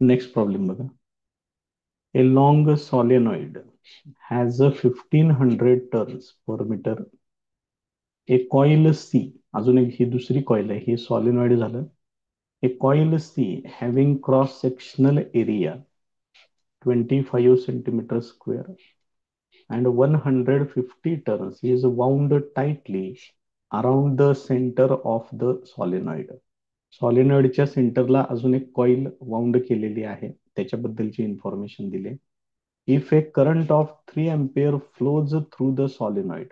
Next problem बघा. A long solenoid has a 1500 turns per meter. A coil C, अजून एक ही दुसरी coil आहे, हे सॉलिनॉइड झालं. A coil C having cross sectional area 25 centimeter square and 150 turns is wound tightly around the center of the solenoid. सॉलिनॉइडच्या सेंटरला अजून एक coil wound केलेली आहे, त्याच्याबद्दलची इन्फॉर्मेशन दिली. If A current of 3 ampere flows through the solenoid,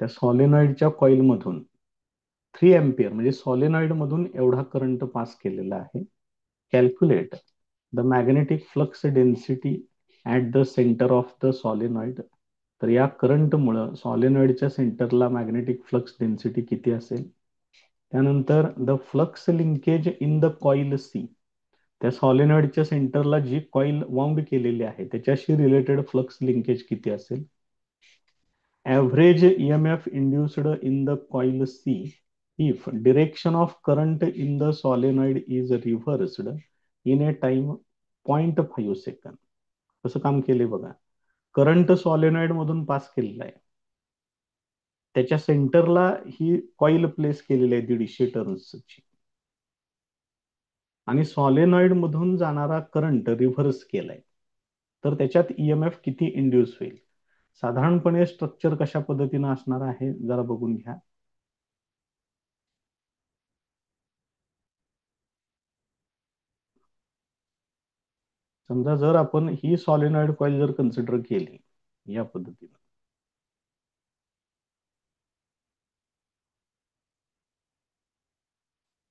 त्या सॉलिनॉइडच्या coil मधून 3 ampere म्हणजे solenoid मधून एवढा करंट पास केलेला आहे. Calculate the magnetic flux density at the centre of the solenoid. तर या करंटमुळं सॉलिनॉइडच्या सेंटरला मॅग्नेटिक फ्लक्स डेन्सिटी किती असेल. त्यानंतर the flux linkage in the coil c, त्या सॉलिनॉइडच्या सेंटरला जी कॉइल वाउंड केलेली आहे त्याच्याशी रिलेटेड फ्लक्स लिंकेज किती असेल. Average EMF induced in the coil see if direction of current in the solenoid is रिव्हर्स्ड in A time 0.5 second. कसं काम केले बघा. करंट सॉलिनॉइड मधून पास केलेला आहे, त्याच्या सेंटरला ही कॉइल प्लेस केलेली आहे 150 टर्न्सची, आणि सॉलेनॉइड मधून जाणारा करंट रिव्हर्स केलाय, तर त्याच्यात ईएमएफ किती इंड्यूस होईल. साधारणपणे स्ट्रक्चर कशा पद्धतीने असणार आहे जरा बघून घ्या. समजा जर आपण ही सॉलिनॉइड कॉइल जर कन्सिडर केली या पद्धतीने,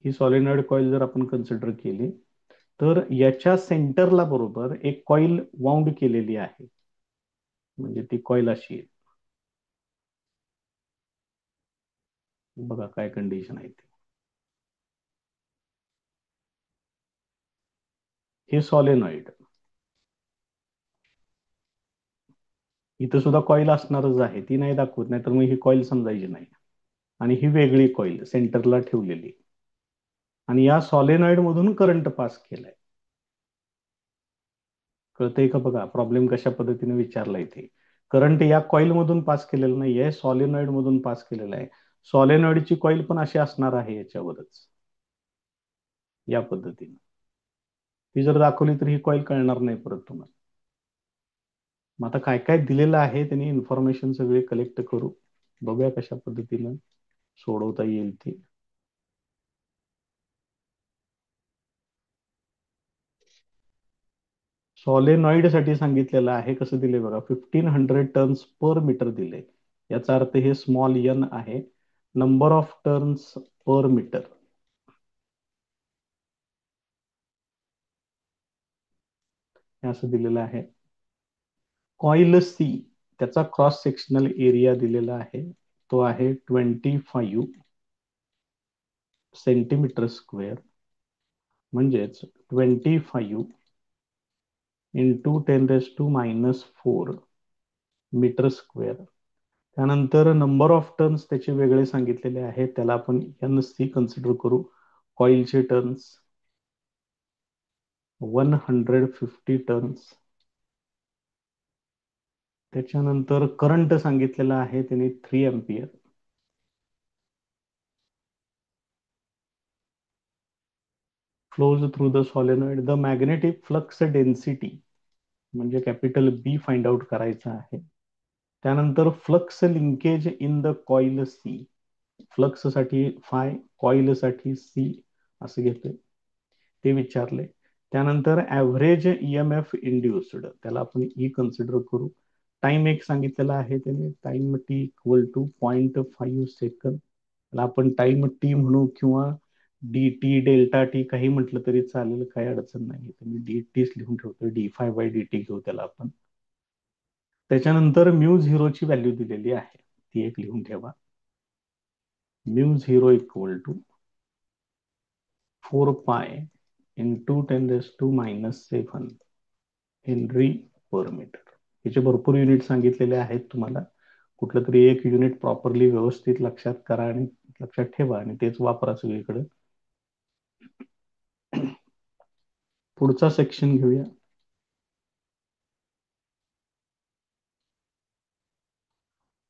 ही सॉलिनॉइड कॉइल जर आपण कन्सिडर केली, तर याच्या सेंटरला बरोबर एक कॉइल वाउंड केलेली आहे, म्हणजे ती कॉइल अशी आहे. बघा काय कंडिशन आहे ती. हे सॉलिनॉइड, इथं सुद्धा कॉइल असणारच आहे, ती नाही दाखवत, नाही तर मग ही कॉइल समजायची नाही. आणि ही वेगळी कॉइल सेंटरला ठेवलेली, आणि या सॉलेनॉइड मधून करंट पास केलाय. कळतंय का बघा प्रॉब्लेम कशा पद्धतीने विचारला इथे. करंट या कॉइल मधून पास केलेलं नाहीये, सॉलेनॉइड मधून पास केलेला आहे. सॉलेनॉइडची कॉइल पण अशी असणार आहे याच्यावरच, या पद्धतीने. ती जर दाखवली तर ही कॉइल कळणार नाही परत तुम्हाला. मग आता काय काय दिलेलं आहे त्यांनी इन्फॉर्मेशन सगळे कलेक्ट करू, बघूया कशा पद्धतीनं सोडवता येईल ती. सॉलेनॉइड साठी सांगितलेलं आहे, कसं दिले बघा, 1500 टर्न्स पर मीटर दिले. याचा अर्थ हे स्मॉल एन आहे, number of turns per metre. हे असं दिलेलं आहे. कॉइल सी, त्याचा क्रॉस सेक्शनल एरिया दिलेला आहे, तो आहे 25 सेंटीमीटर स्क्वेअर, म्हणजेच 25 इंटू 10⁻⁻⁴ मीटर स्क्वेअर. त्यानंतर नंबर ऑफ टर्न्स त्याचे वेगळे सांगितलेले आहेत, त्याला आपण एन सी कन्सिडर करू. कॉइलचे टर्न्स 150 टर्न्स. त्याच्यानंतर करंट सांगितलेला आहे त्याने 3 ampere. Flows through the solenoid. The magnetic flux density म्हणजे कॅपिटल बी फाइंड आउट करायचा आहे. त्यानंतर flux linkage in the coil c, flux साठी फाय, कॉइल साठी सी असं घेतोय, ते विचारले. त्यानंतर ऍव्हरेज ईएमएफ इंड्युस्ड, त्याला आपण ई कन्सिडर करू. टाइम एक सांगितलेला आहे त्याने, टाइम टी इक्वल टू 0.5 सेकंद. त्याला आपण टाइम टी म्हणू किंवा डी टी डेल्टा टी काही म्हटलं तरी चालेल, काही अडचण नाही. मी डी टीच लिहून ठेवतो, डी5/dt घेऊ त्याला आपण. त्याच्यानंतर म्यू झिरोची व्हॅल्यू दिलेली आहे, ती एक लिहून ठेवा. Mu zero equal to 4 pi into 10⁻⁻⁷ Henry per metre. याचे भरपूर युनिट सांगितलेले आहेत तुम्हाला. कुठलं तरी एक युनिट प्रॉपरली व्यवस्थित लक्षात करा आणि लक्षात ठेवा, आणि तेच वापरा सगळीकडे. पुढचा सेक्शन घेऊया.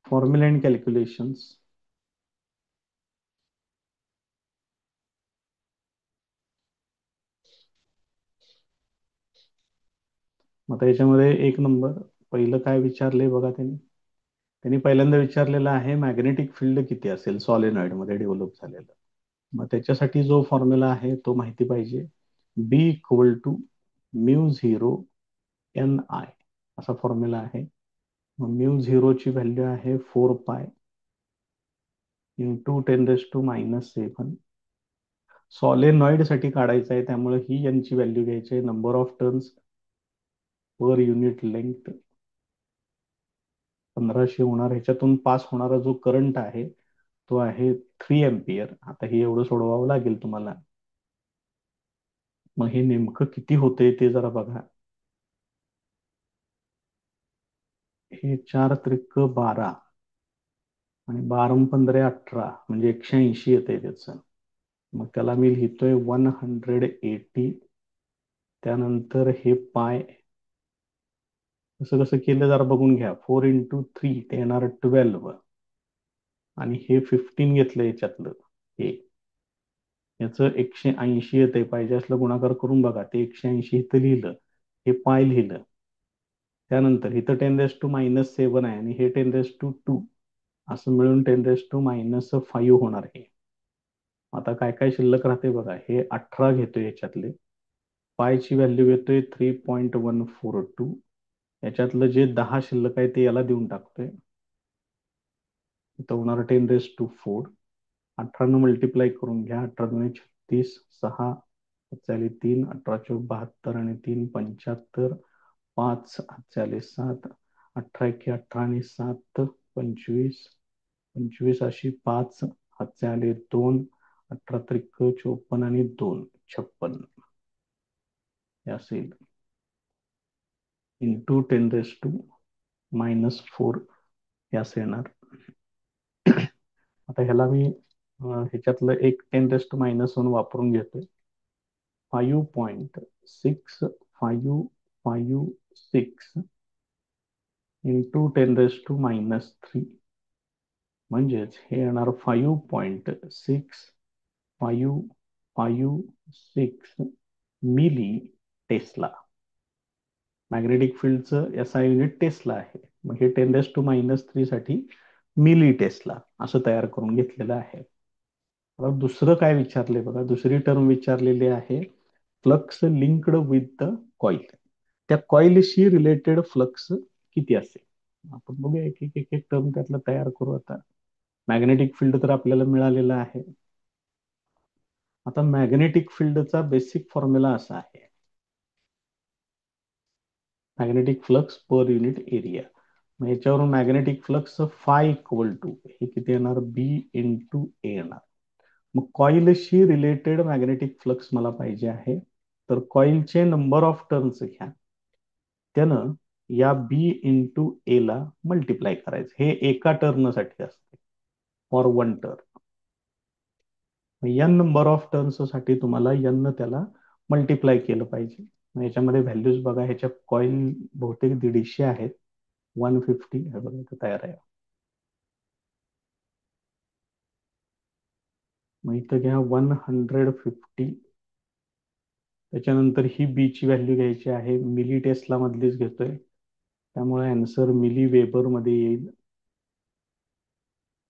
Formula and calculations. आता याच्यामध्ये एक नंबर पहिलं काय विचारले बघा त्यांनी. त्यांनी पहिल्यांदा विचारलेलं आहे मॅग्नेटिक फील्ड किती असेल सॉलेनॉइड मध्ये डेव्हलप झालेलं. मग त्याच्यासाठी जो फॉर्म्युला आहे तो माहिती पाहिजे. B equal to mu zero N I असा फॉर्म्युला आहे. मग म्यू झिरोची व्हॅल्यू आहे 4 पाय इंटू 10⁻⁻⁷. सॉलेनॉइड साठी काढायचं आहे त्यामुळे ही यांची व्हॅल्यू घ्यायची आहे number of turns per unit length 1500 होणार. ह्याच्यातून पास होणारा जो करंट आहे तो आहे 3 एम्पियर. आता हे एवढं सोडवावं लागेल तुम्हाला. मग हे नेमकं किती होते ते जरा बघा. हे 4 त्रिक 12 आणि 12 15 18 म्हणजे 180 येते त्याचं. मग त्याला मी लिहितोय 180. त्यानंतर हे पाय कसं कसं केलं जरा बघून घ्या. 4 × 3 ते येणार 12 आणि हे 15 घेतलं याच्यातलं. हे याचं 180 येते. पाहिजे असलं गुणाकार करून बघा. ते 180 इथं लिहिलं. हे पाय लिहिलं. त्यानंतर इथं 10⁻⁻7 आहे आणि हे 10⁻². असं मिळून 10⁻⁻5 होणार. हे आता काय काय शिल्लक राहते बघा. हे 18 घेतोय याच्यातले. पायची व्हॅल्यू घेतोय 3.142. याच्यातलं जे 10 शिल्लक आहे ते याला देऊन टाकतोय. इथं होणार 10⁻⁴. 18 मल्टिप्लाय करून घ्या. 18 × 2 = 36. 6 3 18 × 72 आणि 3 75. 5 7 18 × 18 आणि 7 25. 25 अशी 5 2. 18 त्रिक 54 आणि 2 56. हे असेल इंटू 10⁻⁻⁴ हे असं येणार. आता ह्याला मी ह्याच्यातलं एक 10⁻⁻1 वापरून घेतोय. 5.6556 इंटू 10⁻³ म्हणजेच हे येणार 5.6556 मिली टेस्ला. मॅग्नेटिक फील्डचं एसआय युनिट टेस्ला आहे. मग हे 10⁻³ साठी मिली टेस्ला असं तयार करून घेतलेलं आहे. आता दुसरं काय विचारले बघा. दुसरी टर्म विचारलेली आहे flux linked with the coil. त्या कॉईलशी रिलेटेड फ्लक्स किती असेल. आपण बघूया एक एक एक एक टर्म त्यातलं तयार करू. आता मॅग्नेटिक फील्ड तर आपल्याला मिळालेलं आहे. आता मॅग्नेटिक फील्डचा बेसिक फॉर्म्युला असा आहे. Magnetic flux per unit area. मग याच्यावरून magnetic flux phi equal to हे किती येणार बी इंटू ए येणार. मग कॉईलशी रिलेटेड मॅग्नेटिक फ्लक्स मला पाहिजे आहे. तर कॉईलचे नंबर ऑफ टर्न्स घ्या. त्यानं या बी इंटू ए ला मल्टिप्लाय करायचं. हे एका टर्नसाठी असते for 1 turn. N number of turns साठी तुम्हाला एन त्याला मल्टिप्लाय केलं पाहिजे. याच्यामध्ये व्हॅल्यूज बघा. ह्याच्या कॉईल बहुतेक 150 आहेत. 150 हे बघा इथं तयार आहे. मग इथं घ्या 150. त्याच्यानंतर ही बी ची व्हॅल्यू घ्यायची आहे. मिली टेस्ला मधलीच घेतोय त्यामुळे आन्सर मिली वेबर मध्ये येईल.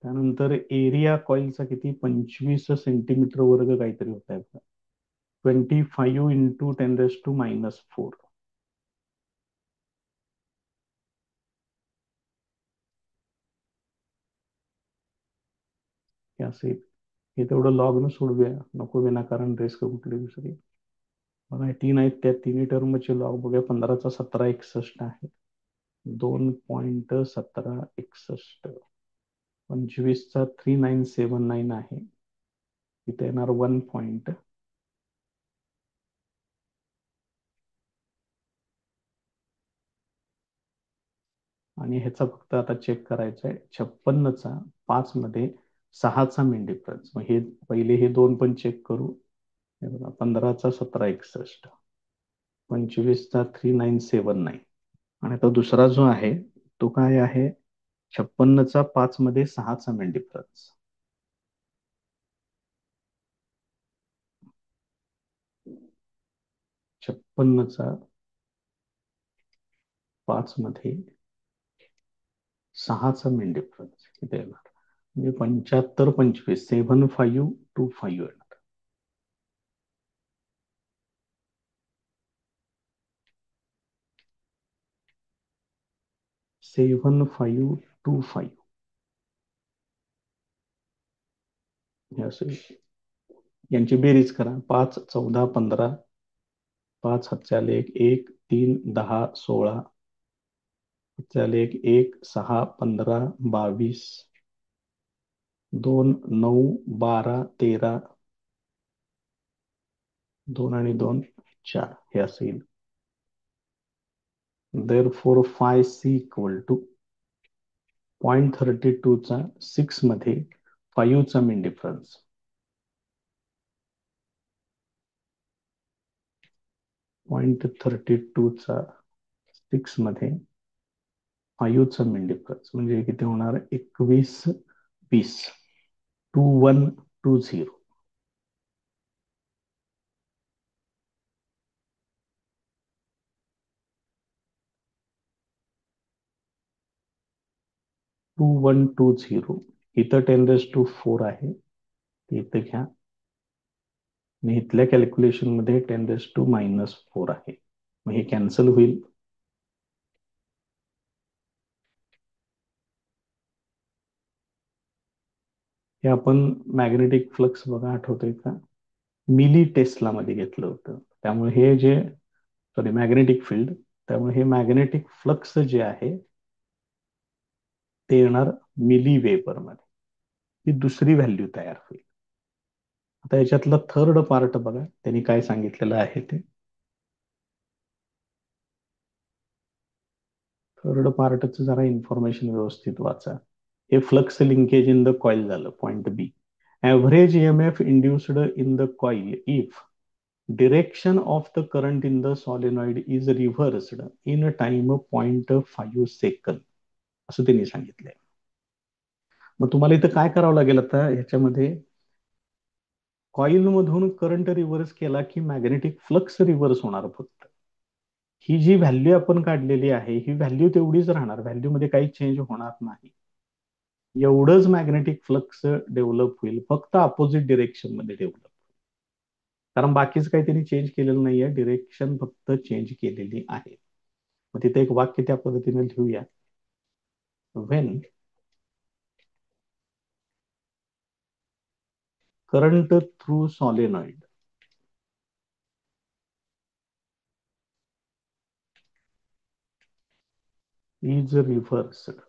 त्यानंतर एरिया कॉईलचा किती 25 सेंटीमीटर वर्ग काहीतरी होत आहे. 25 इंटू 10⁻⁻⁴. हे असेल. हे तेवढं लॉग न सोडूया. नको विनाकारण रिस्क कुठली दुसरी. बघा 3 आहेत. त्या तिन्ही टर्मचे लॉग बघूया. 15 × 17 = 61 आहे. 2.1761. 25 3979 आहे. इथे येणार 1 पॉइंट. आणि ह्याचा फक्त आता चेक करायचा आहे. 56चा 5 मध्ये 6चा मेन डिफरन्स. मग हे पहिले हे दोन पण चेक करू. हे बघा 15 × 17 = 61. 25 चा 3979. आणि आता दुसरा जो आहे तो काय आहे, 56चा 5 मध्ये 6चा मिन डिफरन्स. 56चा 5 मध्ये 6चा मिन डिफरन्स किती येणार, म्हणजे 75 25 7525 येणार. 7525 हे असेल. यांची बेरीज करा. 5 14 15, 5 हातचे एक 1 3 10 16, हातचे एक 6 15 22, 2 9 12 13, 2 आणि 2 4 हे असेल. therefore phi c equal to 0.32 चा 6 मध्ये 5 चा मिन डिफरन्स. 0.32 चा 6 मध्ये 5 चा मिन डिफरन्स म्हणजे किती होणार, 21 20, 2120. 2120. इथं 10⁻⁴ आहे, इथं घ्या. आणि इथल्या कॅल्क्युलेशन मध्ये 10⁻⁻⁴ आहे. मग हे कॅन्सल होईल. हे आपण मॅग्नेटिक फ्लक्स बघा, आठवतंय का, मिली टेस्ला मध्ये घेतलं होतं. त्यामुळे हे जे, सॉरी, मॅग्नेटिक फील्ड, त्यामुळे हे मॅग्नेटिक फ्लक्स जे आहे ते येणार मिली वेबर मध्ये. ही दुसरी व्हॅल्यू तयार होईल. आता याच्यातलं थर्ड पार्ट बघा, त्यांनी काय सांगितलेलं आहे ते. थर्ड पार्टचं जरा इन्फॉर्मेशन व्यवस्थित वाचा. हे flux linkage in the coil झालं, point B. Average EMF induced in the coil if direction of the current in the solenoid is reversed in time 0.5 second, असं त्यांनी सांगितलंय. मग तुम्हाला इथं काय करावं लागेल, आता ह्याच्यामध्ये कॉइल मधून करंट रिव्हर्स केला की मॅग्नेटिक फ्लक्स रिव्हर्स होणार फक्त. ही जी व्हॅल्यू आपण काढलेली आहे ही व्हॅल्यू तेवढीच राहणार, व्हॅल्यू मध्ये काही चेंज होणार नाही. एवढंच मॅग्नेटिक फ्लक्स डेव्हलप होईल, फक्त अपोजिट डिरेक्शन मध्ये डेव्हलप, कारण बाकीच काही त्यांनी चेंज केलेलं नाहीये, डिरेक्शन फक्त चेंज केलेली आहे. मग तिथे एक वाक्य त्या पद्धतीने लिहूया. When current through solenoid is reversed,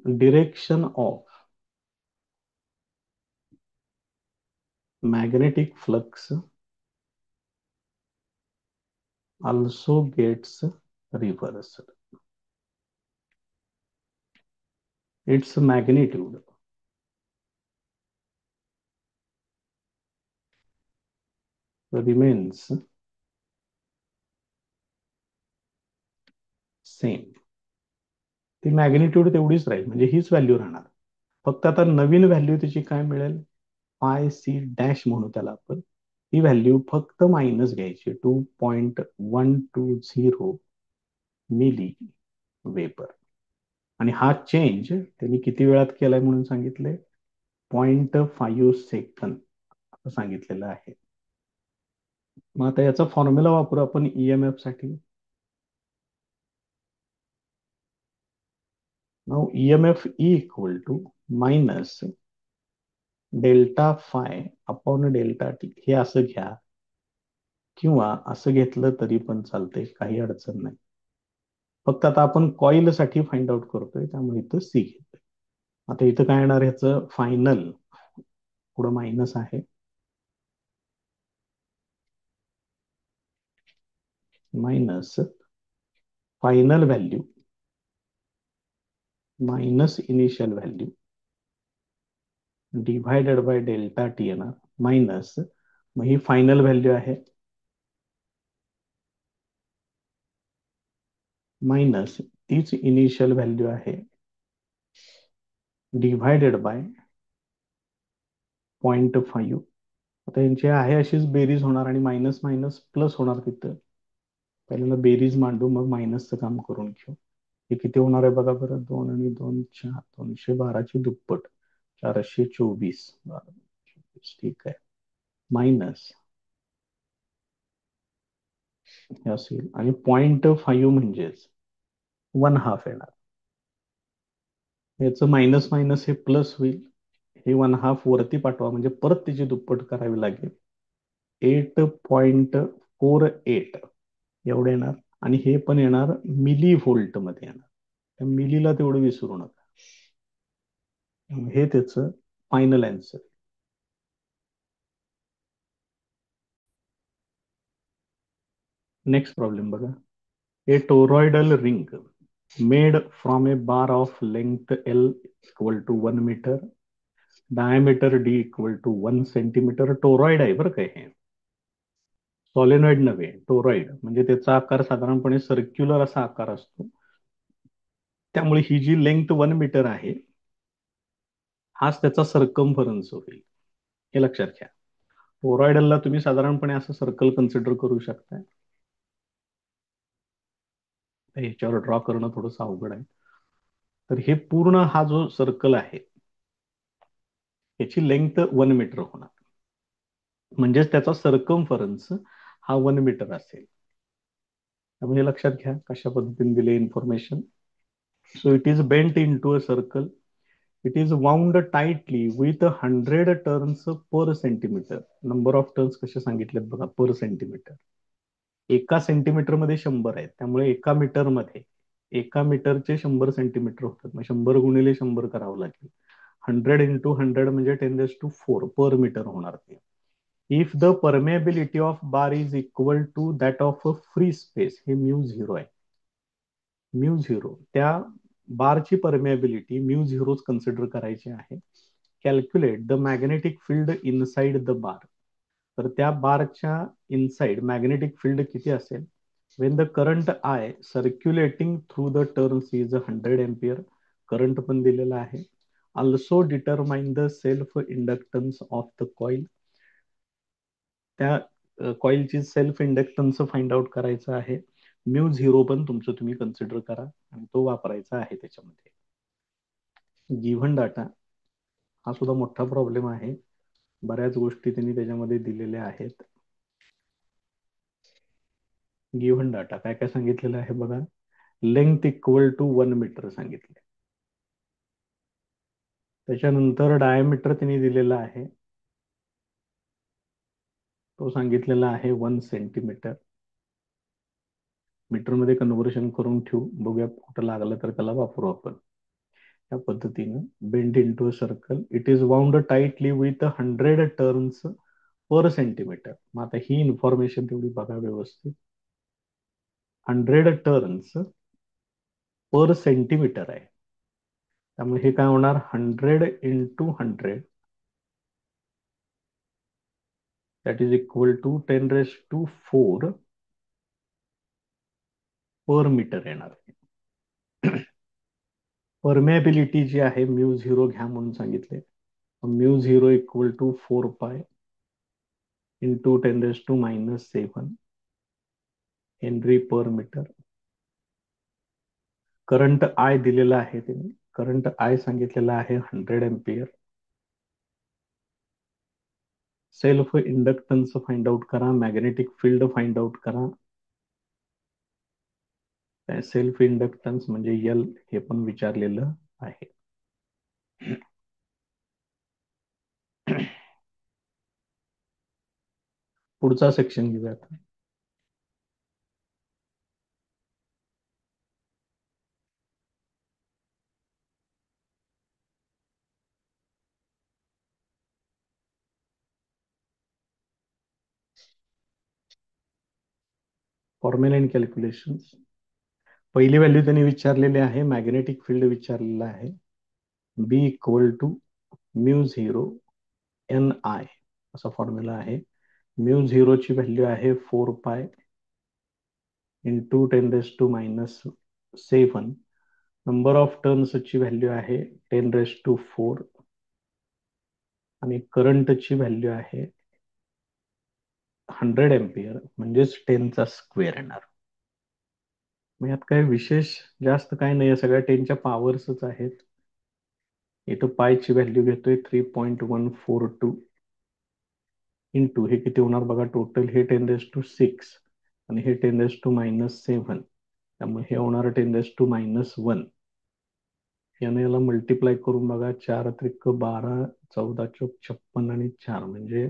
direction of magnetic flux also gets reversed. Its magnitude remains same. ती मॅग्निट्यूड तेवढीच राहील, म्हणजे हीच व्हॅल्यू राहणार. फक्त आता नवीन व्हॅल्यू त्याची काय मिळेल, फाय सी डॅश म्हणू त्याला आपण. ही व्हॅल्यू फक्त मायनस घ्यायची, 2.120 मिली वेपर. आणि हा चेंज त्यांनी किती वेळात केलाय म्हणून सांगितलंय, 0.5 सेकंद असं सांगितलेलं आहे. मग आता याचा फॉर्म्युला वापरू आपण EMF साठी. Now EMF E equal to minus delta phi upon delta t. हे असं घ्या किंवा असं घेतलं तरी पण चालतंय, काही अडचण नाही. फक्त आता आपण कॉईल साठी फाइंड आउट करतोय, त्यामुळे इथं सी घेतोय. आता इथं काय येणार, ह्याचं फायनल, पुढं मायनस आहे, minus final value minus initial value divided by delta T येणार. मायनस, मग ही फायनल व्हॅल्यू आहे, मायनस तीच इनिशियल व्हॅल्यू आहे, डिव्हायडेड बाय 0.5. आता यांची आहे अशीच बेरीज होणार आणि मायनस मायनस प्लस होणार तिथं. पहिल्यांदा बेरीज मांडू, मग मायनसचं काम करून घेऊ. हे किती होणार आहे बघा बरं, 2 आणि 2 4, 212ची दुप्पट, 424. ठीक आहे. मायनस हे असेल आणि 0.5 म्हणजेच 1/2 येणार. याचं मायनस मायनस हे प्लस होईल, हे 1/2 वरती पाठवा म्हणजे परत त्याची दुप्पट करावी लागेल. 8.48 एवढे येणार आणि हे पण येणार मिली व्होल्ट मध्ये येणार. त्या मिलीला तेवढं विसरू नका. हे त्याचं फायनल आन्सर. नेक्स्ट प्रॉब्लेम बघा. A toroidal ring made from a bar of length L equal to 1 metre, diameter D equal to 1 centimetre. Toroid आहे बरं काय, हे सॉलेनॉइड नव्हे, टोरॉइड म्हणजे त्याचा आकार साधारणपणे सर्क्युलर असा आकार असतो. त्यामुळे ही जी लेंथ 1 मीटर आहे, हाच त्याचा सरकमफरन्स होईल. हे लक्षात घ्या. टोरॉइडलला तुम्ही साधारणपणे असं सर्कल कन्सिडर करू शकता. ह्याच्यावर ड्रॉ करणं थोडंसं अवघड आहे. तर हे पूर्ण हा जो सर्कल आहे, याची लेंथ 1 मीटर होणार, म्हणजेच त्याचा सरकमफरन्स हा 1 मीटर असेल. त्यामुळे लक्षात घ्या कशा पद्धतीने दिले information. So it is bent into a circle. It is wound tightly with 100 turns per centimetre. Number of turns कसे सांगितलेत बघा, पर सेंटीमीटर. एका सेंटीमीटर मध्ये 100 आहेत, त्यामुळे एका मीटरचे 100 सेंटीमीटर होतात. मग 100 गुणिले 100 करावं लागेल. 100 × 100 म्हणजे 10⁴ पर मीटर होणार ते. If the permeability of bar is equal to that of a free space, हे μ0 आहे. μ0 त्या बारची परमेबिलिटी μ0 कन्सिडर करायची आहे. Calculate the magnetic field inside the bar. तर त्या बारच्या इनसाइड मॅग्नेटिक फील्ड किती असेल, Wien the current I circulating through the turns is 100 ampere. Current पण दिलेला आहे. Also determine the self inductance of the coil. त्या कॉइलची सेल्फ इंडक्टन्स फाइंड आउट करायचं आहे. μ0 पण तुमचं तुम्ही कन्सिडर करा आणि तो वापरायचा आहे त्याच्यामध्ये. गिव्हन डाटा हा सुद्धा मोठा प्रॉब्लेम आहे. बऱ्याच गोष्टी त्यांनी त्याच्यामध्ये दिलेल्या आहेत. गिव्हन डाटा काय काय सांगितलेलं आहे बघा. लेंथ इक्वल टू 1 मीटर सांगितले. त्याच्यानंतर डायमीटर त्यांनी दिलेला आहे, तो सांगितलेला आहे 1 सेंटीमीटर. मीटरमध्ये कन्व्हर्शन करून ठेवू, बघूया कुठं लागलं तर त्याला वापरू आपण. या पद्धतीनं bend into a circle. It is wound tightly with 100 turns per centimetre. मग आता ही इन्फॉर्मेशन तेवढी बघा व्यवस्थित. 100 टर्न्स पर सेंटीमीटर आहे, त्यामुळे हे काय होणार, 100 × 100 that is equal to 10⁴ per metre येणार आहे. परमेबिलिटी जी आहे μ0 घ्या म्हणून सांगितले. μ0 equal to 4π into 10⁻⁷ henry per metre. Current I दिलेला आहे त्यांनी. करंट आय सांगितलेला आहे 100 ampere. Self inductance find out करा, मॅग्नेटिक फील्ड फाइंड आउट करा. सेल्फ इंडक्टन्स म्हणजे L हे पण विचारलेलं आहे. पुढचा सेक्शन घेऊया आता. Formula in calculation. पहिली व्हॅल्यू त्यांनी विचारलेली आहे, मॅग्नेटिक फील्ड विचारलेला आहे. B equal to μ0 NI. असा फॉर्म्युला आहे. म्यू झिरोची व्हॅल्यू आहे 4 पाय इंटू 10⁻⁻7. नंबर ऑफ टर्न्सची व्हॅल्यू आहे 10⁻⁴ आणि करंटची व्हॅल्यू आहे 100 एम्पियर, म्हणजेच 10चा स्क्वेअर येणार. मग यात काही विशेष जास्त काही नाही, सगळ्या 10च्या पॉवर्सच आहेत. इथं पायची व्हॅल्यू घेतोय 3.142 इंटू हे किती होणार बघा, टोटल हे 10⁻⁶ आणि हे 10⁻⁻7, त्यामुळे हे होणार 10⁻⁻1. याने याला मल्टिप्लाय करून बघा, 4 त्रिक 12, 14 चौक 56 आणि 4, म्हणजे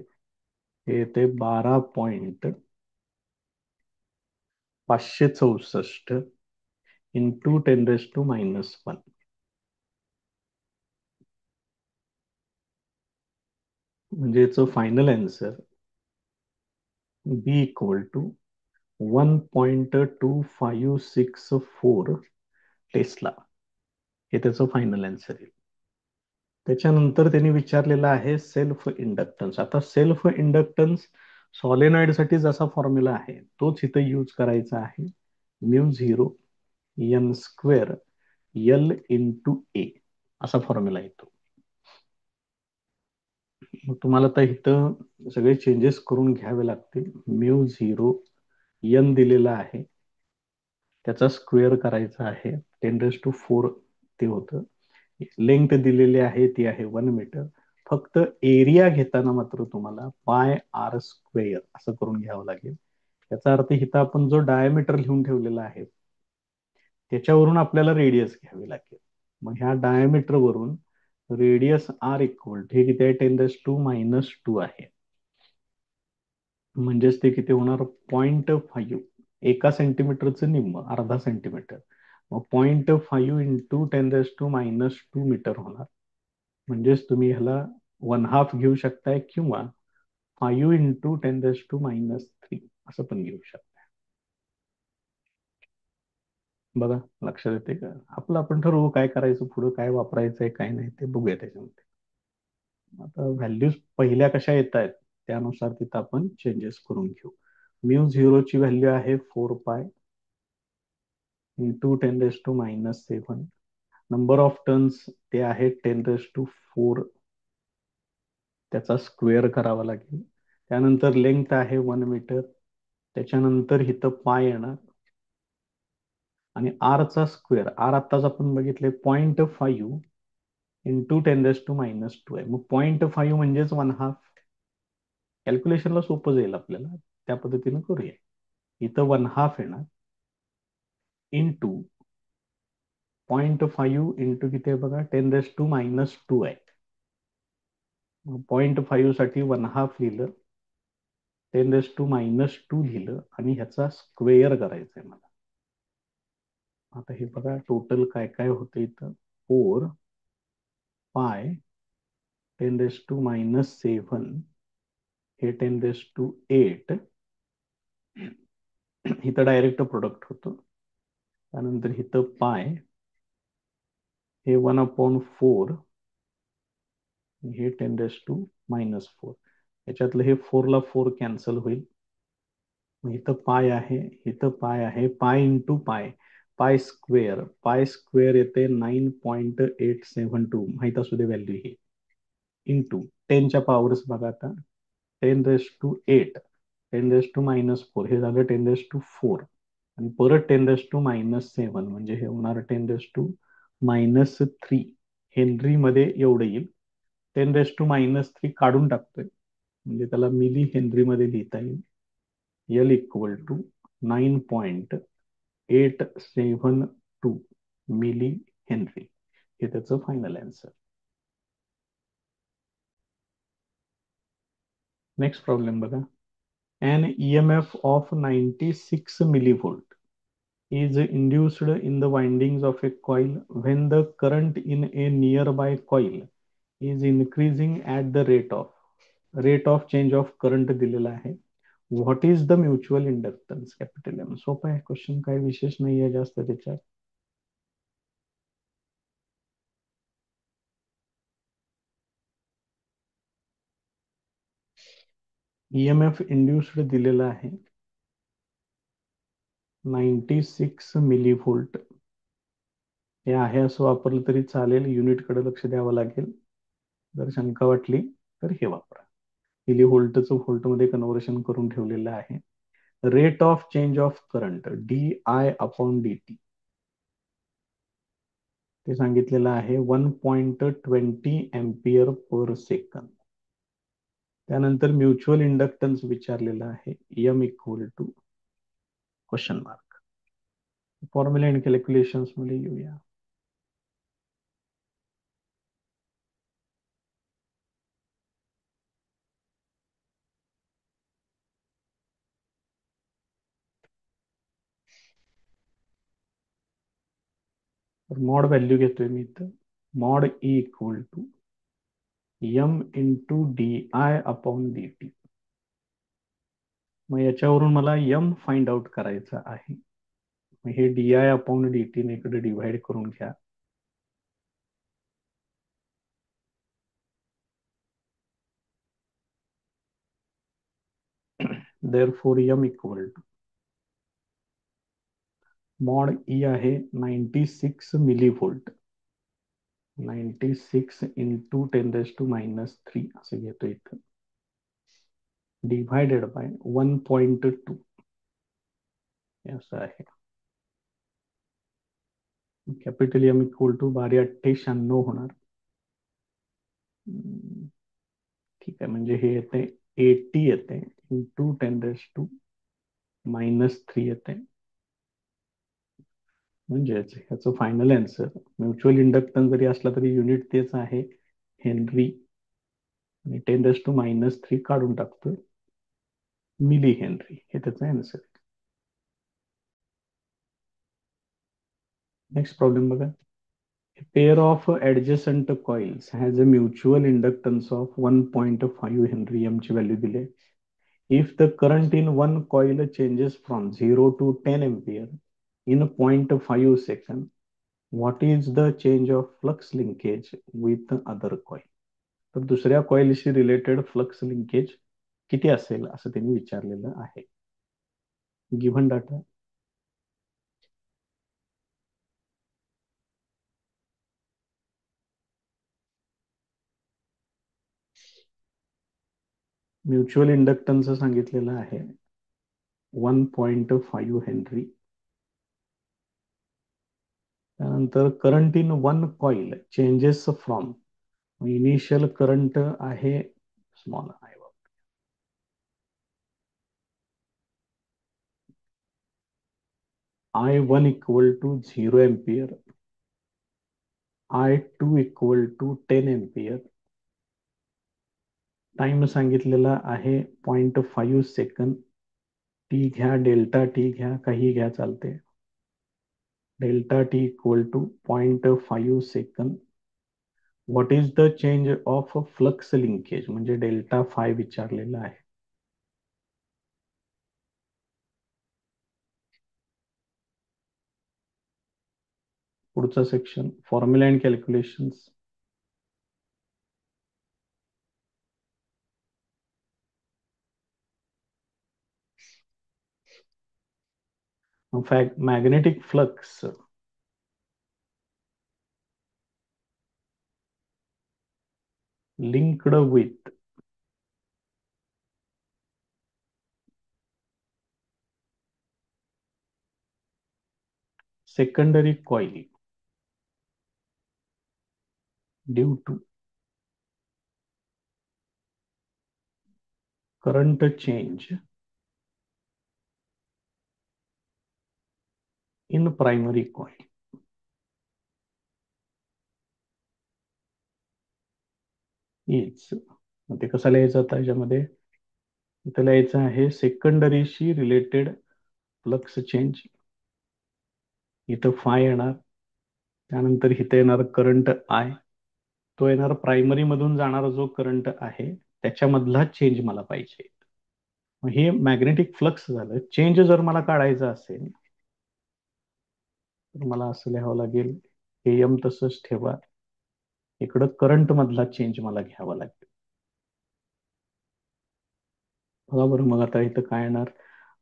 हे येते 12.564 इंटू 10⁻⁻1. म्हणजे याचं final answer B equal to 1.2564 tesla, हे त्याचं फायनल आन्सर आहे. त्याच्यानंतर त्यांनी विचारलेला आहे सेल्फ इंडक्टन्स. आता सेल्फ इंडक्टन्स सॉलेनॉइड साठी जसा फॉर्म्युला आहे तोच इथं यूज करायचा आहे. Mu zero N square L into A असा फॉर्म्युला येतो. मग तुम्हाला तर इथं सगळे चेंजेस करून घ्यावे लागतील. म्यू झिरो एन दिलेला आहे, त्याचा स्क्वेअर करायचा आहे, 10⁻⁴ ते होतं. लेंथ दिलेली आहे ती आहे 1 मीटर. फक्त एरिया घेताना मात्र तुम्हाला पाय आर स्क्वेअर असं करून घ्यावं लागेल. याचा अर्थ इथं आपण जो डायमीटर लिहून ठेवलेला आहे त्याच्यावरून आपल्याला रेडियस घ्यावी लागेल. मग ह्या डायमीटर वरून रेडियस आर इक्वल हे किती आहे, 10⁻⁻2 आहे. म्हणजेच ते किती होणार, 0.5, 1 सेंटीमीटरचं निम्म, अर्धा सेंटीमीटर. मग 0.5 इंटू 10⁻⁻2 मीटर होणार. म्हणजेच तुम्ही ह्याला 1/2 घेऊ शकताय किंवा 5 इंटू 10⁻⁻3 असं पण घेऊ शकता. बघा लक्षात येते का? आपलं आपण ठरवू काय करायचं, पुढे काय वापरायचंय काय नाही ते बघूया त्याच्यामध्ये. आता व्हॅल्यूज पहिल्या कशा येत आहेत त्यानुसार तिथं आपण चेंजेस करून घेऊ. म्यू झिरोची व्हॅल्यू आहे 4 pi into 10⁻⁻7. Number of turns ते आहे 10⁻⁴, त्याचा स्क्वेअर करावा लागेल. त्यानंतर लेंथ आहे 1 मीटर, त्याच्यानंतर इथं पाय येणार आणि आर चा स्क्वेअर. आर आत्ताच आपण बघितले 0.5 इंटू 10⁻⁻2 आहे. मग 0.5 म्हणजेच 1/2. कॅल्क्युलेशनला सोपं जाईल आपल्याला, त्या पद्धतीने करूया. इथं 1/2 येणार इंटू 0.5 इंटू किती आहे बघा, 10⁻⁻2 आहे. 0.5 साठी 1/2 लिहिलं, 10⁻⁻2 लिहिलं आणि ह्याचा स्क्वेअर करायचा आहे मला. आता हे बघा टोटल काय काय होतं इथं, 4 पाय 10⁻⁻7 हे 10⁻8, इथं डायरेक्ट प्रोडक्ट होतं. त्यानंतर इथं पाय हे 1/4, हे 10⁻⁻4. याच्यातलं हे 4 ला 4 कॅन्सल होईल. इथं पाय आहे, इथं पाय आहे, pi into pi, pi square येते 9.872, माहित असू दे व्हॅल्यू ही, इंटू 10च्या पॉवर्स बघा आता, 10⁻8, 10⁻⁻4 हे झालं 10⁻4 आणि परत 10⁻⁻7 म्हणजे हे होणार 10⁻⁻3 हेनरी मध्ये एवढं येईल. 10⁻⁻3 काढून टाकतोय म्हणजे त्याला मिली हेनरी मध्ये लिहिता येईल. L equal to 9.872 millihenry, हे त्याचं फायनल आन्सर. नेक्स्ट प्रॉब्लेम बघा. An EMF of 96 millivolt is induced in the windings of a coil when the current in a nearby coil is increasing at the rate of change of current दिलेला आहे. What is the mutual inductance, capital M. सोपं आहे question, काही विशेष नाही आहे जास्त त्याच्यात. ईएमएफ इंड्युस्ड दिलेला आहे 96 मिलीव्होल्ट. हे आहे असं वापरलं तरी चालेल, युनिटकडे लक्ष द्यावं लागेल. जर शंका वाटली तर हे वापरा. मिलीव्होल्टचं व्होल्टमध्ये कन्व्हर्शन करून ठेवलेलं आहे. Rate of change of current di/dt ते सांगितलेलं आहे 1.20 एम्पियर पर सेकंद. त्यानंतर म्युच्युअल इंडक्टन्स विचारलेला आहे M equal to question mark. Formula and calculations मध्ये येऊया. तर मॉड व्हॅल्यू घेतोय मी इथं. Mod E equal to M into di/dt. मग याच्यावरून मला एम फाइंड आउट करायचं आहे. मग हे di/dt ने इकडे डिव्हाइड करून घ्या. therefore m equal to mod E आहे 96 मिलीव्होल्ट. 96 इंटू 10⁻³ असं घेतो इथं, डिव्हायडेड बाय 1.2 असं आहे. कॅपिटल एम इक्वल टू 12×8 = 96 होणार. ठीक आहे, म्हणजे हे येते 80 येते इंटू 10⁻³ येते. म्हणजेच ह्याचं फायनल आन्सर, म्युच्युअल इंडक्टन्स जरी असला तरी युनिट तेच आहे हेनरी, आणि 10⁻³ काढून टाकतोय मिली हेनरी, हे त्याचं आन्सर. नेक्स्ट प्रॉब्लेम बघा. A pair of adjacent coils has a mutual inductance of 1.5 Henry M ची व्हॅल्यू दिली. If the current in one coil changes from 0 to 10 ampere in 0.5 second, what is the change of flux linkage with the other coil? तर दुसऱ्या कॉइलशी related flux linkage किती असेल असं त्यांनी विचारलेलं आहे. Given data. म्युच्युअल इंडक्टन्स सांगितलेलं आहे 1.5 हेनरी. त्यानंतर current in one coil changes from, initial current आहे small I1 equal to 0 ampere, I2 equal to 10 ampere. Time सांगितलेला आहे 0.5 सेकंद. टी घ्या, डेल्टा टी घ्या, काही घ्या चालते. Delta T equal to 0.5 second. What is the change of flux linkage, म्हणजे delta phi विचारलेला आहे. पुढचा section formula and calculations. Magnetic flux linked with secondary coil due to current change in primary coil is, ते कसं लिहायचं आता याच्यामध्ये, इथं लिहायचं आहे सेकंडरीशी रिलेटेड फ्लक्स चेंज. इथं फाय येणार, त्यानंतर इथं येणार करंट आय, तो येणार प्रायमरी मधून जाणारा जो करंट आहे त्याच्यामधला चेंज मला पाहिजे. हे मॅग्नेटिक फ्लक्स झालं. चेंज जर मला काढायचा असेल तर मला असं लिहावं लागेल, हे एम तसंच ठेवा, इकडं करंट मधला चेंज मला घ्यावा लागेल. बघा बरं, मग आता इथं काय येणार?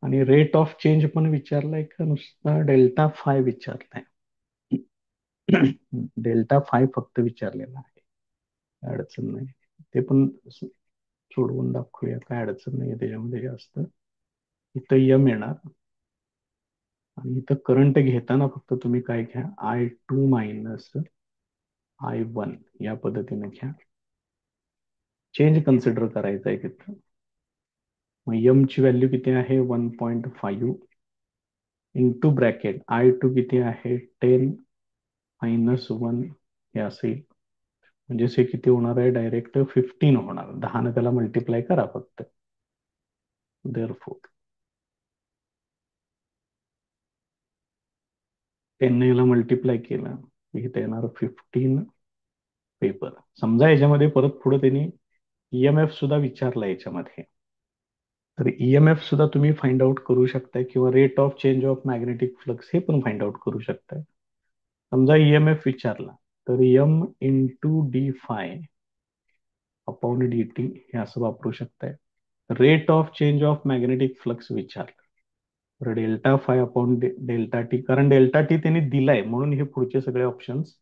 आणि रेट ऑफ चेंज पण विचारलाय का नुसता डेल्टा फाय विचारलाय? डेल्टा फाय फक्त विचारलेला आहे, काय अडचण नाही. ते पण सोडवून दाखवूया, काय अडचण नाही त्याच्यामध्ये जास्त. इथं यम येणार आणि इथं करंट घेताना फक्त तुम्ही काय घ्या, I2 मायनस I1 या पद्धतीने घ्या. चेंज कन्सिडर करायचा आहे तिथं. मग यम ची व्हॅल्यू किती आहे? 1.5 इंटू ब्रॅकेट I2 किती आहे? 10 - 1 हे असेल. म्हणजेच हे किती होणार आहे? डायरेक्ट 15 होणार. 10 ने त्याला मल्टिप्लाय करा फक्त. देअरफॉर 10 ने याला मल्टिप्लाय केलं की इथे येणार 15 पेपर. समजा याच्यामध्ये परत पुढे त्यांनी ईएमएफ सुद्धा विचारला याच्यामध्ये, तर ईएमएफ सुद्धा तुम्ही फाइंड आउट करू शकताय किंवा rate of change of magnetic flux हे पण फाइंड आउट करू शकताय. समजा ईएमएफ विचारला तर M into d phi upon d t हे असं वापरू शकताय. Rate of change of magnetic flux विचारलं तर delta phi upon delta t, कारण डेल्टा टी त्यांनी दिलाय म्हणून हे पुढचे सगळे ऑप्शन्स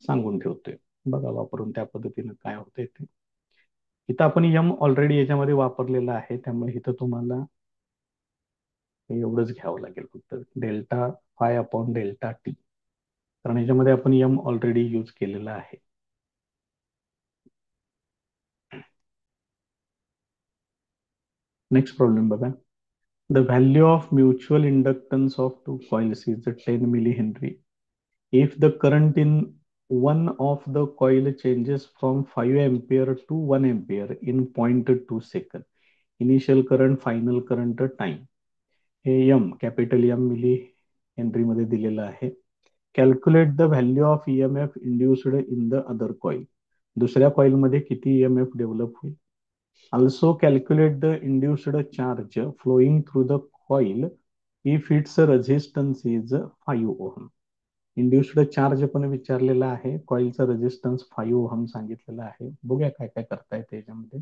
सांगून ठेवतोय. बघा वापरून त्या पद्धतीनं काय होतंय ते. इथं आपण यम ऑलरेडी याच्यामध्ये वापरलेला आहे, त्यामुळे इथं तुम्हाला हे एवढंच घ्यावं लागेल फक्त, delta phi upon delta t, कारण याच्यामध्ये आपण यम ऑलरेडी यूज केलेला आहे. नेक्स्ट प्रॉब्लेम बघा. The value of mutual inductance of two coils is 10 millihenry. If the current in one of the coil changes from 5 ampere to 1 ampere in 0.2 second, initial current, final current, time. हे M, capital M millihenry मध्ये दिलेलं आहे. Calculate the value of EMF induced in the other coil. दुसऱ्या coil मध्ये किती EMF develop होईल. Also calculate the induced charge flowing through the coil if its resistance is 5 ohm. Induced charge पण विचारलेला आहे, कॉइलचा रेजिस्टन्स 5 ओहम सांगितलेला आहे. बघूया काय काय करता येते याच्यामध्ये.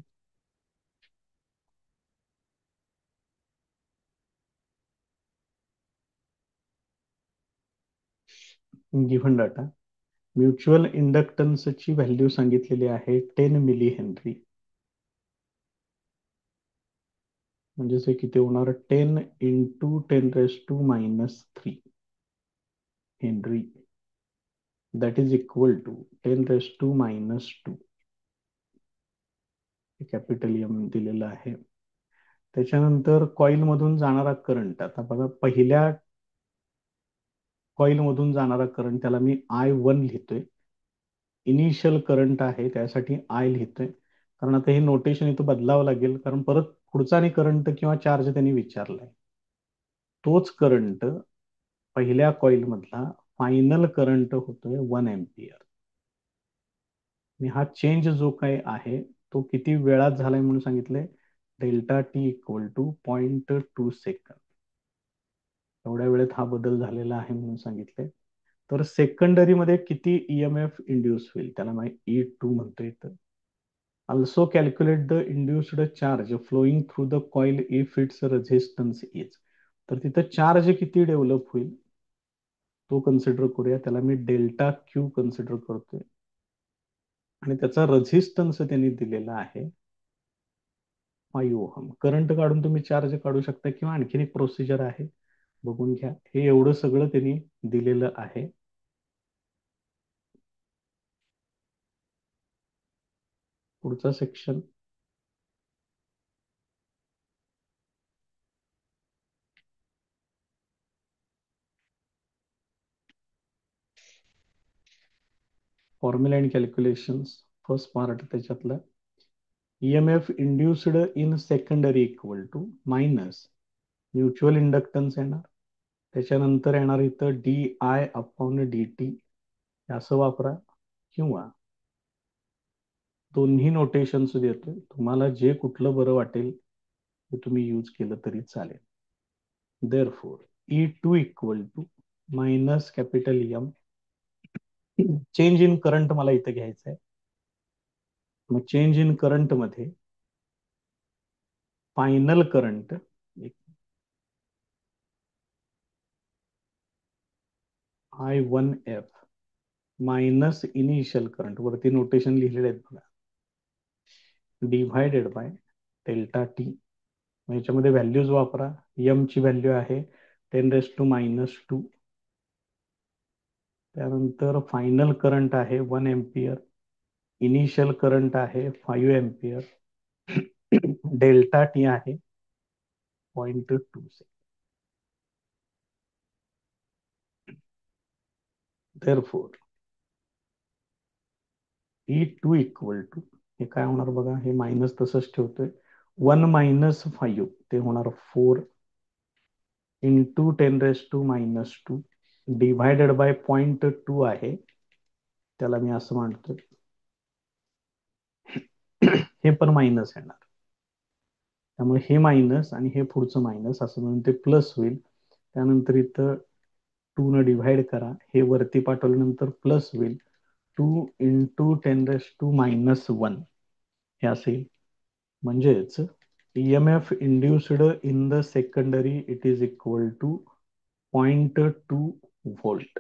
गिव्हन डाटा, म्युच्युअल इंडक्टन्सची व्हॅल्यू सांगितलेली आहे 10 मिली हेनरी. म्हणजे किती होणार? 10 into 10⁻³ henry, that is equal to 10⁻². Capital M दिलेलं आहे. त्याच्यानंतर कॉइल मधून जाणारा करंट, आता बघा पहिल्या कॉइल मधून जाणारा करंट त्याला मी I1 लिहितोय. इनिशियल करंट आहे त्यासाठी आय लिहितोय, कारण आता हे नोटेशन इथं बदलावं लागेल, कारण परत पुढचा आणि करंट किंवा चार्ज त्यांनी विचारलाय. तोच करंट पहिल्या कॉइल मधला फायनल करंट होतोय 1 एम्पियर. आणि हा चेंज जो काही आहे तो किती वेळात झालाय म्हणून सांगितलंय, डेल्टा टी इक्वल टू 0.2 सेकंद. एवढ्या वेळेत हा बदल झालेला आहे म्हणून सांगितलंय. तर सेकंडरी मध्ये किती ईएमएफ इंड्यूस होईल त्याला E2 म्हणतोय. तर also calculate the induced charge flowing through the coil if it's resistance is. तर तिथं चार्ज किती डेव्हलप होईल तो कन्सिडर करूया. त्याला मी डेल्टा क्यू कन्सिडर करतोय आणि त्याचा रेझिस्टन्स त्यांनी दिलेला आहे 5 ओहम. करंट काढून तुम्ही चार्ज काढू शकता किंवा आणखीन एक प्रोसिजर आहे, बघून घ्या. हे एवढं सगळं त्यांनी दिलेलं आहे. पुढचा section, formula and calculations. First part त्याच्यातलं, EMF induced in secondary equal to minus mutual inductance येणार. त्याच्यानंतर येणार इथं DI/dt असं वापरा, किंवा दोन्ही नोटेशन्स देतोय, तुम्हाला जे कुठलं बरं वाटेल ते तुम्ही यूज केलं तरी चालेल. Therefore E2 equal to minus capital M, change in current मला इथं घ्यायचं आहे. मग चेंज इन करंट मध्ये final current I1F minus initial current, वरती नोटेशन लिहिलेले आहेत बघा, डिव्हायडेड बाय डेल्टा टी. याच्यामध्ये व्हॅल्यूज वापरा. एम ची व्हॅल्यू आहे 10⁻⁻². त्यानंतर फायनल करंट आहे 1 एम्पियर, इनिशियल करंट आहे 5 एम्पियर, डेल्टा टी आहे 0.2 second. Therefore, E2 equal to, हे काय होणार बघा, हे मायनस तसंच ठेवतोय, 1 - 5 ते होणार 4 इंटू 10⁻⁻² डिव्हायडेड बाय 0.2 आहे, त्याला मी असं म्हणतोय. हे पण मायनस येणार, त्यामुळे हे मायनस आणि हे पुढचं मायनस असं म्हणून ते प्लस होईल. त्यानंतर इथं 2 न डिव्हाइड करा, हे वरती पाठवल्यानंतर प्लस होईल. 2 इंटू 10⁻⁻1 हे असेल. म्हणजेच EMF induced in the secondary it is equal to 0.2 volt.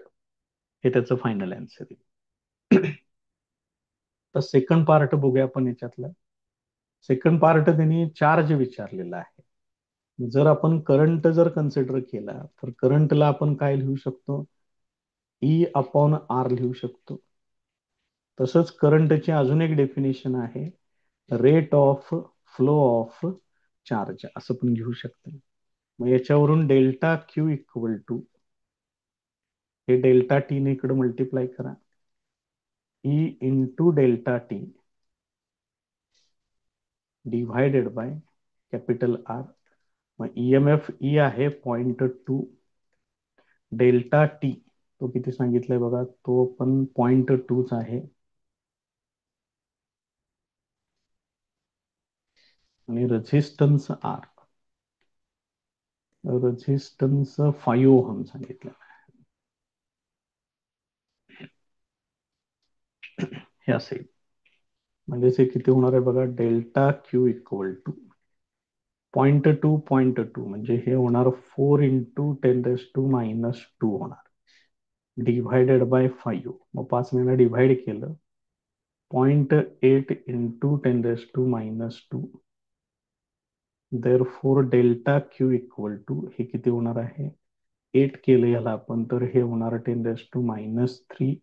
हे त्याचं फायनल आन्सर आहे. तर सेकंड पार्ट बघूया आपण याच्यातला. सेकंड पार्ट त्यांनी चार्ज विचारलेला आहे. जर आपण करंट जर कन्सिडर केला तर करंटला आपण काय लिहू शकतो, E/R लिहू शकतो. तसंच करंटची अजून एक डेफिनेशन आहे, rate of flow of charge, असं पण घेऊ शकतो. मग याच्यावरून डेल्टा क्यू इक्वल टू, हे डेल्टा टी ने इकडे मल्टिप्लाय करा, E into delta t divided by capital R. मग EMF ई आहे 0.2, डेल्टा टी तो किती सांगितलंय बघा, तो पण 0.2च आहे, आणि रेझिस्टन्स आर, रेझिस्टन्स 5 ओहम सांगितलं. हे असेल, म्हणजे हे किती होणार आहे बघा, डेल्टा क्यू इक्वल टू 0.2 म्हणजे हे होणार 4 इंटू 10⁻⁻² होणार, डिव्हायडेड बाय 5. मग 5 ने डिव्हाइड केलं, 0.8 into 10⁻⁻². therefore delta Q equal to, हे किती होणार आहे, 8 केलं याला आपण तर हे होणार 10⁻³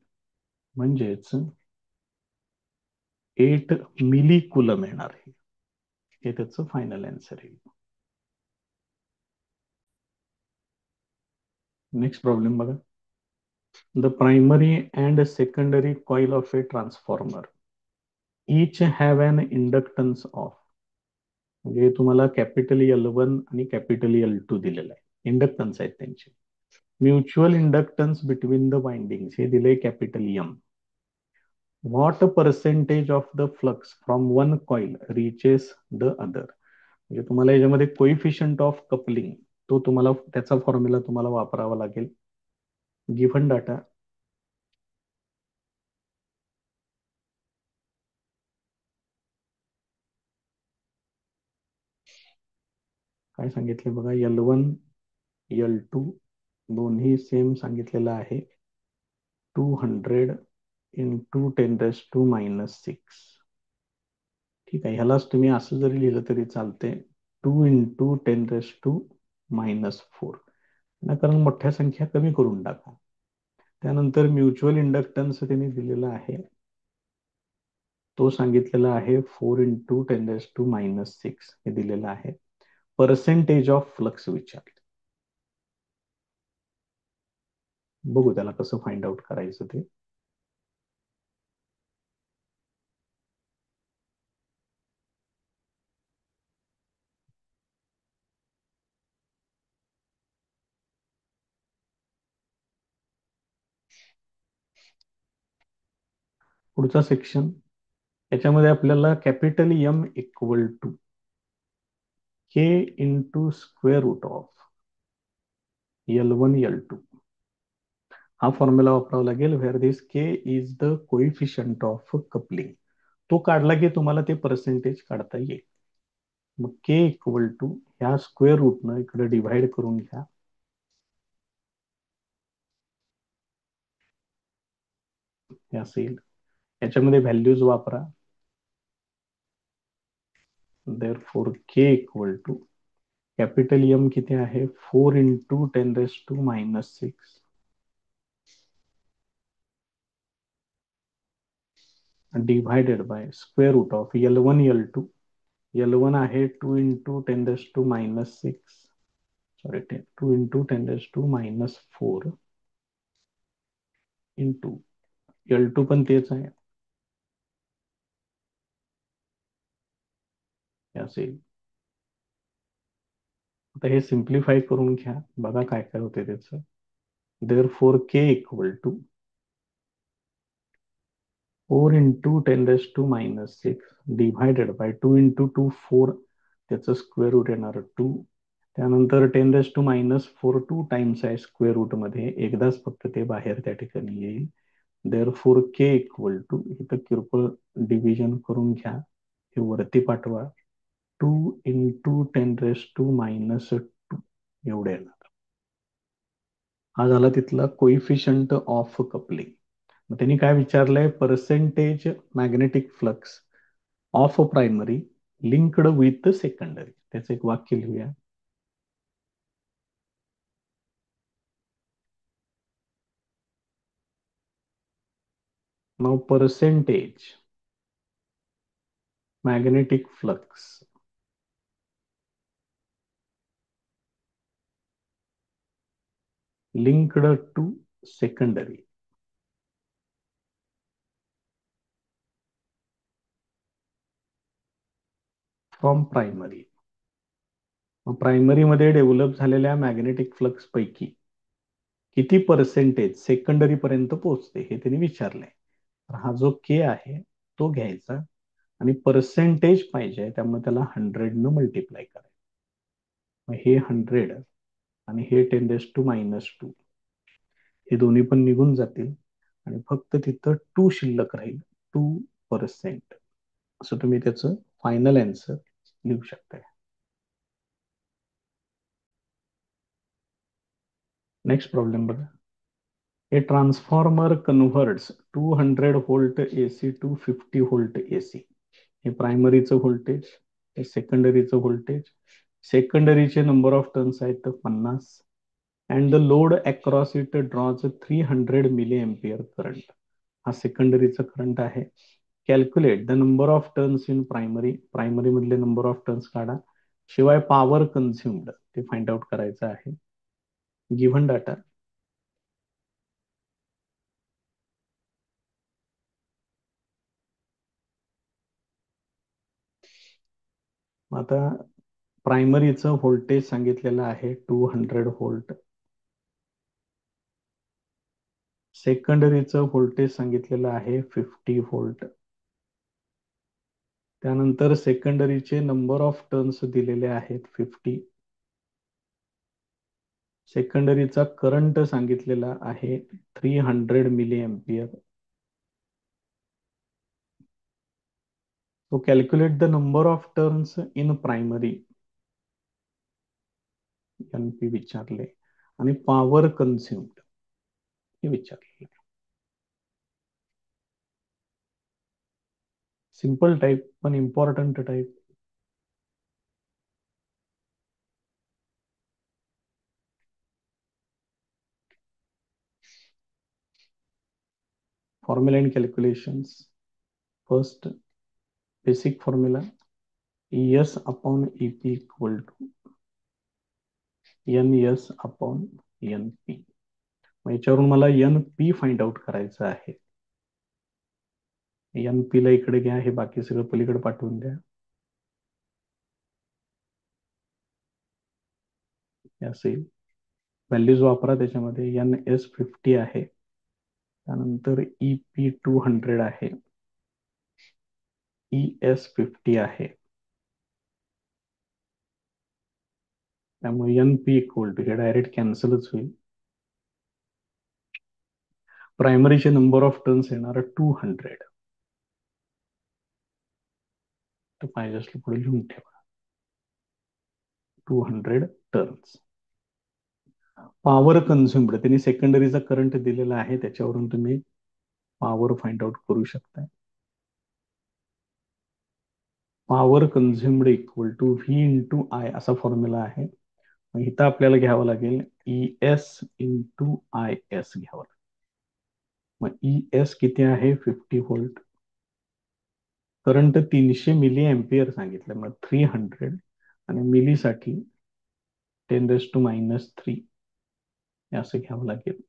म्हणजेच 8 मिली कुलम येणार. हे त्याचं फायनल आन्सर आहे. नेक्स्ट प्रॉब्लेम बघा. The primary and secondary coil of a transformer each have an inductance of, म्हणजे तुम्हाला कॅपिटल L1 आणि कॅपिटल L2 दिलेलं आहे, इंडक्टन्स आहेत त्यांचे. Mutual inductance between the windings हे दिले capital M. What percentage of the flux from one coil reaches the other, म्हणजे तुम्हाला याच्यामध्ये कोइफिशियंट ऑफ कपलिंग, तो तुम्हाला त्याचा फॉर्म्युला तुम्हाला वापरावा लागेल. गिव्हन डाटा, काय सांगितले बघा, L1 L2 दोन्ही सेम सांगितलेलं आहे, 200 इंटू 10⁻⁻6. ठीक आहे, ह्यालाच तुम्ही असं जरी लिहिलं तरी चालते, 2 इंटू 10⁻⁻4, कारण मोठ्या संख्या कमी करून टाका. त्यानंतर म्युच्युअल इंडक्टन्स त्यांनी दिलेला आहे, तो सांगितलेला आहे 4 इंटू 10⁻⁻6 हे दिलेलं आहे. पर्सेंटेज ऑफ फ्लक्स विचारले, बघू त्याला कसं फाइंड आउट करायचं ते. पुढचा सेक्शन, याच्यामध्ये आपल्याला capital M equal to K into square root of L1 L2 हा फॉर्म्युला वापरावा लागेल, where this K is the coefficient of coupling. तो काढला की तुम्हाला ते पर्सेंटेज काढता येईल. मग के इक्वल टू ह्या स्क्वेअर रूटनं इकडे डिव्हाइड करून घ्या. हे असेल, याच्यामध्ये व्हॅल्यूज वापरा. Therefore K equal to capital M किती आहे, 4 × 10⁻⁶ divided by square root of L1 L2. L1 आहे 2 × 10⁻⁶, सॉरी 2 × 10⁻⁴ इंटू L2 पण तेच आहे, हे असेल. आता हे सिम्प्लिफाय करून घ्या, बघा काय काय होते त्याचं. Therefore K equal to 4 × 10⁻⁶ divided by 2 × 2 4, त्याचं स्क्वेअर रूट येणार 2. त्यानंतर 10⁻⁴ 2 टाइम्स आहे स्क्वेअर रूट मध्ये, एकदाच फक्त ते बाहेर त्या ठिकाणी येईल. देअरफॉर के इक्वल टू, इथं किरकोळ डिव्हिजन करून घ्या, हे वरती पाठवा. 2 × 10⁻⁻² एवढे येणार. हा झाला तिथला कोइफिशियंट ऑफ कपलिंग. मग त्यांनी काय विचारलंय, percentage magnetic flux of primary linked with secondary. त्याचं एक वाक्य लिहूया. Now percentage magnetic flux linked to secondary from primary. Primary मध्ये डेव्हलप झालेल्या मॅग्नेटिक फ्लक्स पैकी किती पर्सेंटेज सेकंडरी पर्यंत पोहोचते हे त्यांनी विचारलंय. हा जो के आहे तो घ्यायचा आणि पर्सेंटेज पाहिजे, त्यामुळे त्याला 100 न मल्टिप्लाय करायचं. मग हे 100 आणि हे 10⁻², हे दोन्ही पण निघून जातील आणि फक्त तिथं 2 शिल्लक राहील, 2%. असं तुम्ही त्याचं फायनल आन्सर लिहू शकता. नेक्स्ट प्रॉब्लेम बघा. A transformer converts 200 V AC to 50 V AC. हे प्रायमरीचं व्होल्टेज, हे सेकंडरीचं व्होल्टेज. सेकंडरीचे नंबर ऑफ टर्न्स आहेत 50 and the load across it draws 300 milli current. हा सेकंडरीचा करंट आहे. Calculate the number of turns in primary. Primary मधले नंबर ऑफ टर्न्स काढा, शिवाय पॉवर कन्झ्युम्ड ते फाइंड आउट करायचं आहे. Given data. आता प्रायमरीचं व्होल्टेज सांगितलेलं आहे 200 V. सेकंडरीचं व्होल्टेज सांगितलेलं आहे 50 V. त्यानंतर सेकंडरीचे नंबर ऑफ टर्न्स दिलेले आहेत 50. सेकंडरीचा करंट सांगितलेला आहे 300 मिली. तो calculate the number of turns in primary, NP विचारले, आणि पॉवर कन्झ्युम्ड हे विचारले. सिंपल टाइप पण important type. Formula and calculations. First basic formula, S upon EP equal to N S upon N P. मग याच्यावरून मला N P find out करायचं आहे. एन पी ला इकडे घ्या, हे बाकी सगळं पलीकडे पाठवून द्या. हे असेल, व्हॅल्यूज वापरा त्याच्यामध्ये. एन एस 50 आहे, त्यानंतर ई पी 200 आहे, ई एस 50 आहे. त्यामुळे एन पी इक्वल टू, हे डायरेक्ट कॅन्सलच होईल. प्रायमरीचे नंबर ऑफ टर्न्स येणार 200. तर पाहिजे असलं पुढे लिहून ठेवा. 200 टर्न्स. पॉवर कन्झ्युम्ड त्यांनी सेकंडरीचा करंट दिलेला आहे, त्याच्यावरून तुम्ही पॉवर फाइंड आउट करू शकता. Power consumed equal to V into I असा फॉर्म्युला आहे. मग इथं आपल्याला घ्यावं लागेल E S into I S घ्यावं लागेल. मग ई एस किती आहे? 50 व्होल्ट. करंट 300 मिली एम्पियर सांगितलं, मग 300 आणि मिलीसाठी 10⁻³ असं घ्यावं लागेल.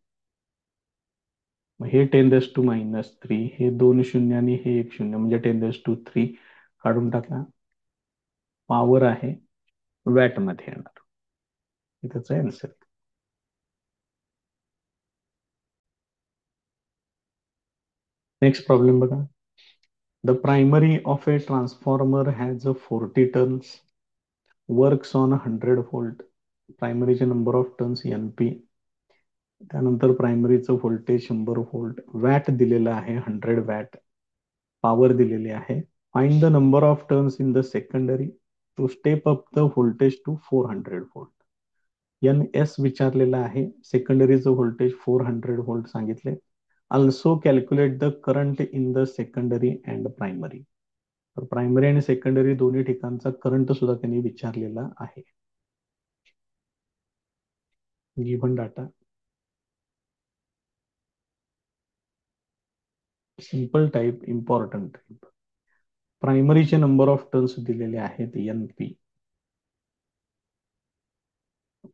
मग हे 10⁻³ हे 2 शून्य आणि हे 1 शून्य म्हणजे 10⁻³ काढून टाका. पॉवर आहे वॅट मध्ये येणार. हे त्याचं आन्सर. नेक्स्ट प्रॉब्लेम बघा. The primary of a transformer has a 40 turns, works on 100 volt. प्रायमरीचे number of turns N P. त्यानंतर प्रायमरीचं व्होल्टेज 100 व्होल्ट, वॅट दिलेलं आहे 100 वॅट, पॉवर दिलेली आहे. Find the number of turns in the secondary to step up the voltage to 400 volt. N S विचारलेला आहे, सेकंडरीचं व्होल्टेज 400 व्होल्ट सांगितले. Also calculate the current in the secondary and primary. तर primary आणि secondary दोन्ही ठिकाणचा करंट सुद्धा त्यांनी विचारलेला आहे. Given data. Simple type, important type. प्रायमरीचे नंबर ऑफ टर्न्स दिलेले आहेत एन पी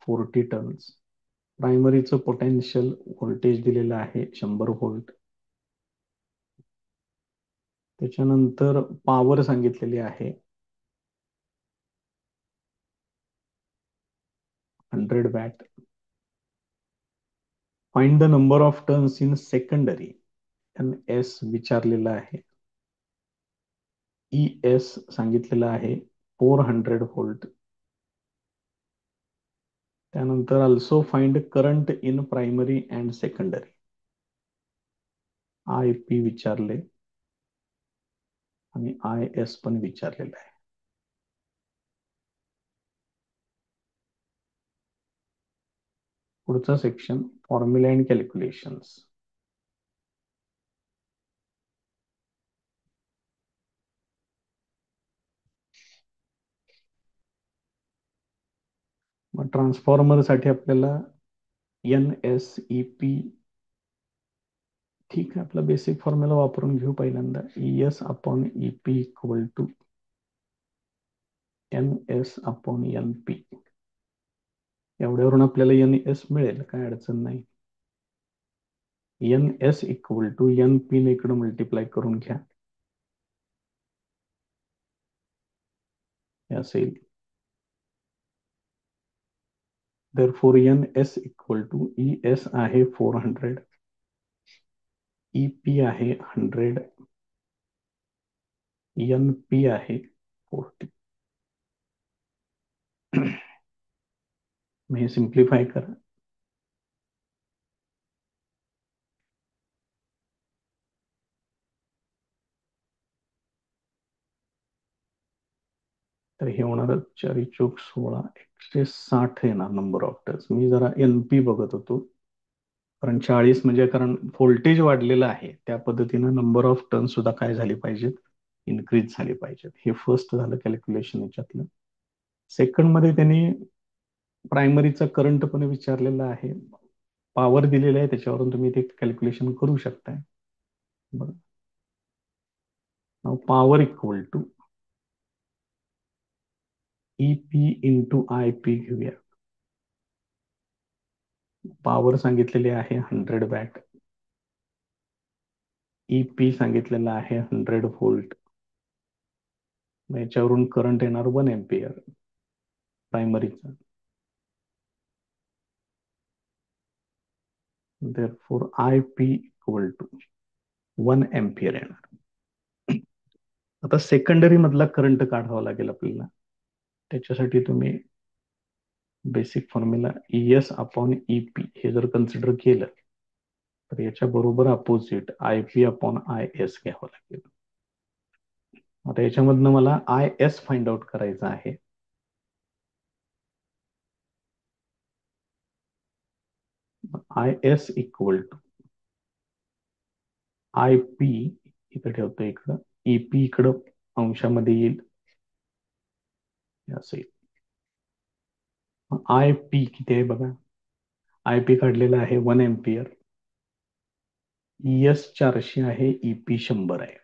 40 टर्न्स. प्रायमरीचं पोटेन्शियल व्होल्टेज दिलेलं आहे 100 व्होल्ट. त्याच्यानंतर पॉवर सांगितलेली आहे 100 watt. Find the number of turns in secondary, N S विचारलेला आहे. ई एस सांगितलेलं आहे 400 व्होल्ट. त्यानंतर also find current in primary and secondary, I P विचारले आणि आय एस पण विचारलेलं आहे. पुढचा सेक्शन फॉर्म्युला अँड कॅल्क्युलेशन्स. मग ट्रान्सफॉर्मर साठी आपल्याला एन एस ई पी, ठीक आहे, आपला बेसिक फॉर्म्युला वापरून घेऊ. पहिल्यांदा E S upon E P equal to N S upon N P. एवढ्यावरून आपल्याला एन एस मिळेल, काय अडचण नाही. N S equal to N P ने इकडे मल्टिप्लाय करून घ्या, हे असेल. therefore N S equal to E S आहे 400, ई पी आहे 100, एन पी आहे 40. हे सिम्प्लिफाय करा. तर हे होणार 4×4 = 160 येणार नंबर ऑफ टर्न्स. मी जरा एन पी बघत होतो, कारण 40 म्हणजे कारण व्होल्टेज वाढलेलं आहे, त्या पद्धतीनं नंबर ऑफ टर्न सुद्धा काय झाले पाहिजेत, इन्क्रीज झाले पाहिजेत. हे फर्स्ट झालं कॅल्क्युलेशन याच्यातलं. सेकंड मध्ये त्यांनी प्रायमरीचा करंट पण विचारलेला आहे, पॉवर दिलेला आहे, त्याच्यावरून तुम्ही ते कॅल्क्युलेशन करू शकताय. Power equal to E P into I P घेऊया. पॉवर सांगितलेली आहे 100 वॅट, ई पी सांगितलेला आहे 100 व्होल्ट. याच्यावरून करंट येणार 1 एम्पियर प्रायमरीचा. therefore I P equal to 1 ampere येणार. आता सेकंडरी मधला करंट काढावा लागेल आपल्याला. त्याच्यासाठी तुम्ही basic formula E S upon E P हे जर कन्सिडर केलं, तर याच्या बरोबर opposite I P upon I S घ्यावं लागेल. आता याच्यामधनं मला आय एस फाइंड आउट करायचा आहे. I S equal to I P, इकडे ठेवतो इकडं, ईपी इकडं अंशामध्ये येईल, असं येईल. आय पी किती आहे बघा, आय पी काढलेला आहे 1 एम्पियर, एस 400 आहे, ईपी 100 आहे.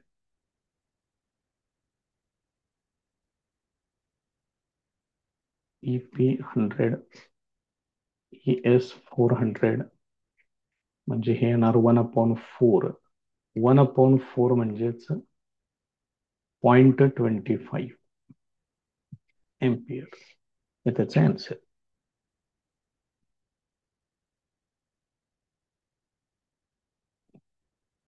ईपी 100, एस 400, म्हणजे हे येणार 1/4. 1/4 म्हणजेच 0.25 एम्पियर, हे त्याचा आन्सर.